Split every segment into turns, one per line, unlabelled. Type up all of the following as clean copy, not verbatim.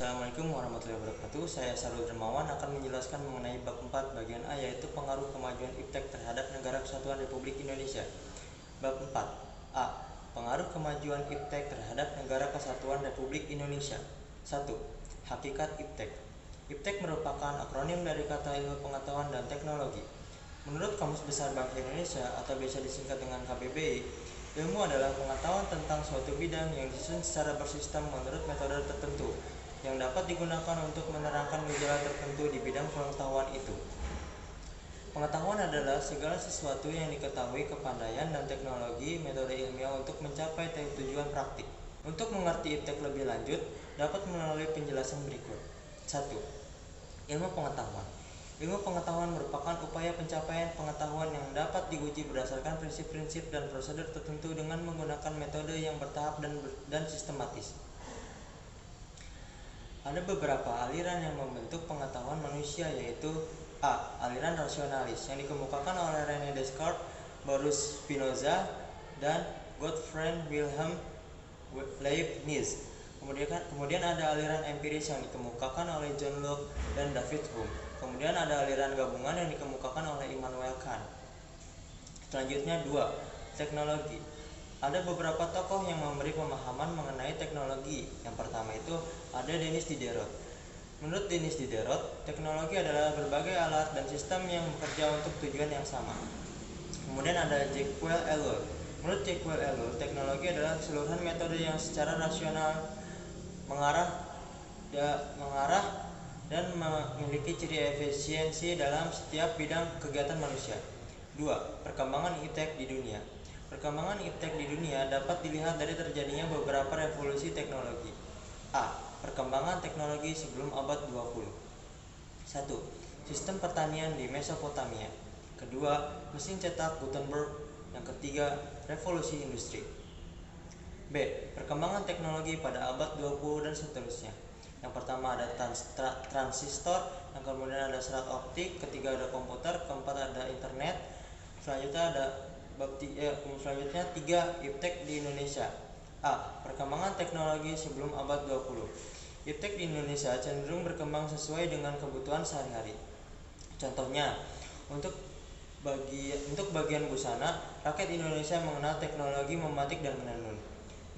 Assalamualaikum warahmatullahi wabarakatuh. Saya Sarul Dermawan akan menjelaskan mengenai bab 4 bagian A, yaitu pengaruh kemajuan iptek terhadap Negara Kesatuan Republik Indonesia. Bab 4 A. Pengaruh kemajuan iptek terhadap Negara Kesatuan Republik Indonesia. 1. Hakikat iptek. Iptek merupakan akronim dari kata Ilmu Pengetahuan dan Teknologi. Menurut Kamus Besar Bahasa Indonesia atau biasa disingkat dengan KBBI, ilmu adalah pengetahuan tentang suatu bidang yang disusun secara bersistem menurut metode tertentu yang dapat digunakan untuk menerangkan gejala tertentu di bidang pengetahuan itu. Pengetahuan adalah segala sesuatu yang diketahui, kepandaian dan teknologi metode ilmiah untuk mencapai tujuan praktik. Untuk mengerti iptek lebih lanjut, dapat melalui penjelasan berikut. 1. Ilmu pengetahuan. Ilmu pengetahuan merupakan upaya pencapaian pengetahuan yang dapat diuji berdasarkan prinsip-prinsip dan prosedur tertentu dengan menggunakan metode yang bertahap dan sistematis. Ada beberapa aliran yang membentuk pengetahuan manusia, yaitu A. Aliran rasionalis yang dikemukakan oleh René Descartes, Baruch Spinoza, dan Gottfried Wilhelm Leibniz. Kemudian ada aliran empiris yang dikemukakan oleh John Locke dan David Hume. Kemudian ada aliran gabungan yang dikemukakan oleh Immanuel Kant. Selanjutnya 2. Teknologi. Ada beberapa tokoh yang memberi pemahaman mengenai teknologi. Yang pertama itu ada Denis Diderot. Menurut Denis Diderot, teknologi adalah berbagai alat dan sistem yang bekerja untuk tujuan yang sama. Kemudian ada Jacques Ellul. Menurut Jacques Ellul, teknologi adalah keseluruhan metode yang secara rasional mengarah dan memiliki ciri efisiensi dalam setiap bidang kegiatan manusia. 2. Perkembangan iptek di dunia. Perkembangan iptek di dunia dapat dilihat dari terjadinya beberapa revolusi teknologi. A. Perkembangan teknologi sebelum abad 20. 1. Sistem pertanian di Mesopotamia. Kedua, mesin cetak Gutenberg. Yang ketiga, revolusi industri. B. Perkembangan teknologi pada abad 20 dan seterusnya. Yang pertama ada transistor, yang kemudian ada serat optik, ketiga ada komputer, keempat ada internet. Selanjutnya 3. Iptek di Indonesia. A. Perkembangan teknologi sebelum abad 20. Iptek di Indonesia cenderung berkembang sesuai dengan kebutuhan sehari-hari. Contohnya, untuk bagian busana, rakyat Indonesia mengenal teknologi mematik dan menenun.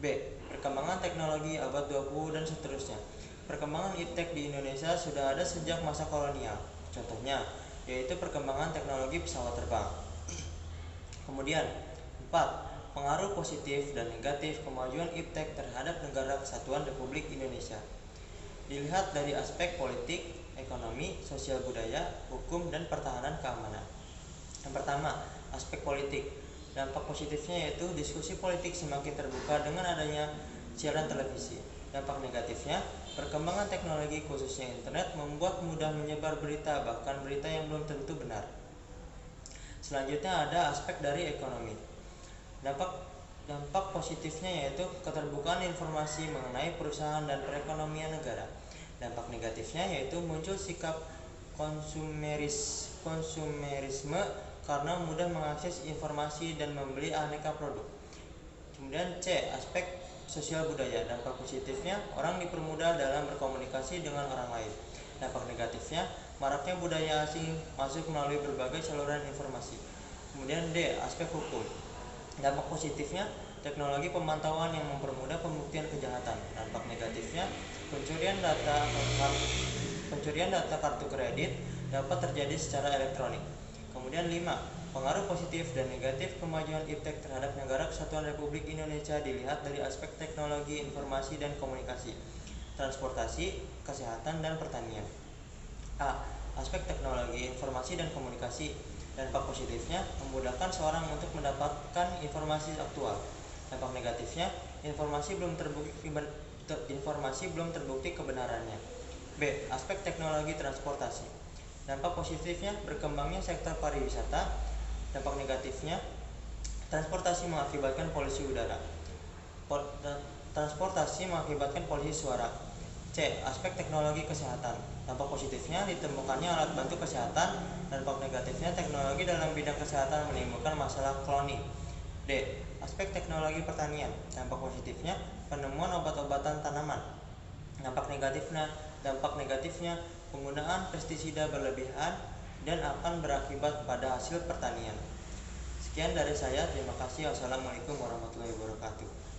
B. Perkembangan teknologi abad 20 dan seterusnya. Perkembangan iptek di Indonesia sudah ada sejak masa kolonial. Contohnya, yaitu perkembangan teknologi pesawat terbang. Kemudian 4. Pengaruh positif dan negatif kemajuan iptek terhadap Negara Kesatuan Republik Indonesia. Dilihat dari aspek politik, ekonomi, sosial budaya, hukum, dan pertahanan keamanan. Yang pertama, aspek politik. Dampak positifnya yaitu diskusi politik semakin terbuka dengan adanya siaran televisi. Dampak negatifnya, perkembangan teknologi khususnya internet membuat mudah menyebar berita, bahkan berita yang belum tentu benar. Selanjutnya ada aspek dari ekonomi. Dampak positifnya yaitu keterbukaan informasi mengenai perusahaan dan perekonomian negara. Dampak negatifnya yaitu muncul sikap konsumerisme karena mudah mengakses informasi dan membeli aneka produk. Kemudian C. Aspek sosial budaya. Dampak positifnya, orang dipermudah dalam berkomunikasi dengan orang lain. Dampak negatifnya, maraknya budaya asing masuk melalui berbagai saluran informasi. Kemudian D. Aspek hukum. Dampak positifnya, teknologi pemantauan yang mempermudah pembuktian kejahatan. Dampak negatifnya, pencurian data kartu kredit dapat terjadi secara elektronik. Kemudian 5. Pengaruh positif dan negatif kemajuan iptek terhadap Negara Kesatuan Republik Indonesia dilihat dari aspek teknologi, informasi, dan komunikasi, transportasi, kesehatan, dan pertanian. A. Aspek teknologi, informasi, dan komunikasi. Dampak positifnya, memudahkan seorang untuk mendapatkan informasi aktual. Dampak negatifnya, informasi belum terbukti kebenarannya. B. Aspek teknologi transportasi. Dampak positifnya, berkembangnya sektor pariwisata. Dampak negatifnya, transportasi mengakibatkan polusi udara. Transportasi mengakibatkan polusi suara. C. Aspek teknologi kesehatan. Dampak positifnya, ditemukannya alat bantu kesehatan. Dampak negatifnya, teknologi dalam bidang kesehatan menimbulkan masalah kloning. D. Aspek teknologi pertanian. Dampak positifnya, penemuan obat-obatan tanaman. Dampak negatifnya penggunaan pestisida berlebihan dan akan berakibat pada hasil pertanian. Sekian dari saya, terima kasih. Wassalamualaikum warahmatullahi wabarakatuh.